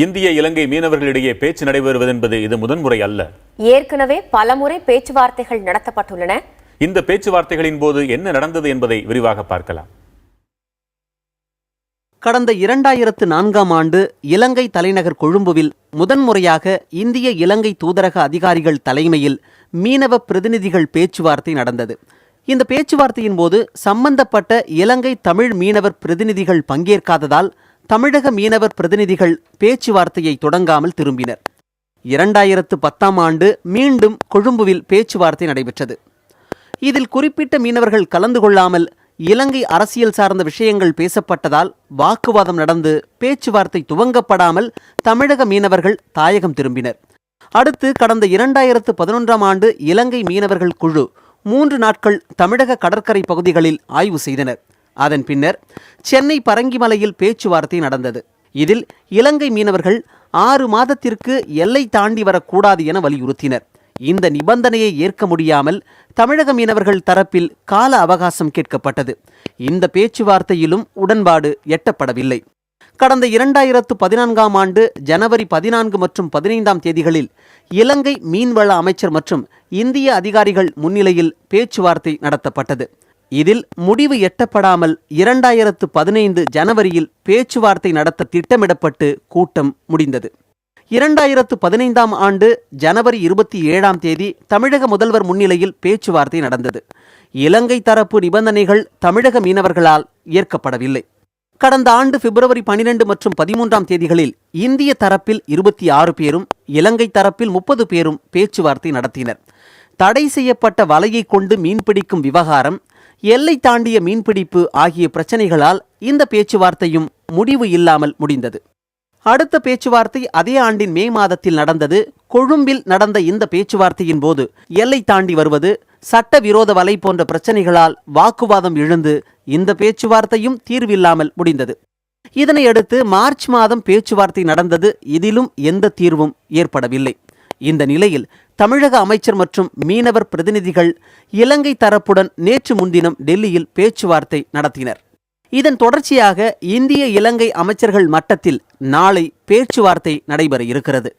இந்திய இலங்கை மீனவர்களிடையே பேச்சு நடைபெறுவது என்பது இது முதன்முறை அல்ல. ஏற்கனவே பலமுறை பேச்சுவார்த்தைகள் நடத்தப்பட்டுள்ளன. இந்த பேச்சுவார்த்தைகளின் போது என்ன நடந்தது என்பதை விரிவாக பார்க்கலாம். கடந்த 2004ஆம் ஆண்டு இலங்கை தலைநகர் கொழும்புவில் முதன்முறையாக இந்திய இலங்கை தூதரக அதிகாரிகள் தலைமையில் மீனவ பிரதிநிதிகள் பேச்சுவார்த்தை நடந்தது. இந்த பேச்சுவார்த்தையின் போது சம்பந்தப்பட்ட இலங்கை தமிழ் மீனவர் பிரதிநிதிகள் பங்கேற்காததால் தமிழக மீனவர் பிரதிநிதிகள் பேச்சுவார்த்தையை தொடங்காமல் திரும்பினர். 2010ஆம் ஆண்டு மீண்டும் கொழும்புவில் பேச்சுவார்த்தை நடைபெற்றது. இதில் குறிப்பிட்ட மீனவர்கள் கலந்து கொள்ளாமல் இலங்கை அரசியல் சார்ந்த விஷயங்கள் பேசப்பட்டதால் வாக்குவாதம் நடந்து பேச்சுவார்த்தை துவங்கப்படாமல் தமிழக மீனவர்கள் தாயகம் திரும்பினர். அடுத்து கடந்த 2011ஆம் ஆண்டு இலங்கை மீனவர்கள் குழு 3 நாட்கள் தமிழக கடற்கரை பகுதிகளில் ஆய்வு செய்தனர். அதன் பின்னர் சென்னை பரங்கிமலையில் பேச்சுவார்த்தை நடந்தது. இதில் இலங்கை மீனவர்கள் 6 மாதத்திற்கு எல்லை தாண்டி வரக்கூடாது என வலியுறுத்தினர். இந்த நிபந்தனையை ஏற்க முடியாமல் தமிழக மீனவர்கள் தரப்பில் கால அவகாசம் கேட்கப்பட்டது. இந்த பேச்சுவார்த்தையிலும் உடன்பாடு எட்டப்படவில்லை. கடந்த 2014ஆம் ஆண்டு ஜனவரி 14 மற்றும் 15ஆம் தேதிகளில் இலங்கை மீன்வள அமைச்சர் மற்றும் இந்திய அதிகாரிகள் முன்னிலையில் பேச்சுவார்த்தை நடத்தப்பட்டது. இதில் முடிவு எட்டப்படாமல் 2015 ஜனவரியில் பேச்சுவார்த்தை நடத்த திட்டமிடப்பட்டு கூட்டம் முடிந்தது. 2015ஆம் ஆண்டு ஜனவரி 27ஆம் தேதி தமிழக முதல்வர் முன்னிலையில் பேச்சுவார்த்தை நடந்தது. இலங்கை தரப்பு நிபந்தனைகள் தமிழக மீனவர்களால் ஏற்கப்படவில்லை. கடந்த ஆண்டு பிப்ரவரி 12 மற்றும் 13ஆம் தேதிகளில் இந்திய தரப்பில் 26 பேரும் இலங்கை தரப்பில் 30 பேரும் பேச்சுவார்த்தை நடத்தினர். தடை செய்யப்பட்ட வலையை கொண்டு மீன்பிடிக்கும் விவகாரம், எல்லை தாண்டிய மீன்பிடிப்பு ஆகிய பிரச்சனைகளால் இந்த பேச்சுவார்த்தையும் முடிவு இல்லாமல் முடிந்தது. அடுத்த பேச்சுவார்த்தை அதே ஆண்டின் மே மாதத்தில் நடந்தது. கொழும்பில் நடந்த இந்த பேச்சுவார்த்தையின் போது எல்லை தாண்டி வருவது, சட்டவிரோத வலை போன்ற பிரச்சனைகளால் வாக்குவாதம் எழுந்து இந்த பேச்சுவார்த்தையும் தீர்வில்லாமல் முடிந்தது. இதனையடுத்து மார்ச் மாதம் பேச்சுவார்த்தை நடந்தது. இதிலும் எந்த தீர்வும் ஏற்படவில்லை. இந்த நிலையில் தமிழக அமைச்சர் மற்றும் மீனவர் பிரதிநிதிகள் இலங்கை தரப்புடன் நேற்று முன்தினம் டெல்லியில் பேச்சுவார்த்தை நடத்தினர். இதன் தொடர்ச்சியாக இந்திய இலங்கை அமைச்சர்கள் மட்டத்தில் நாளை பேச்சுவார்த்தை நடைபெற இருக்கிறது.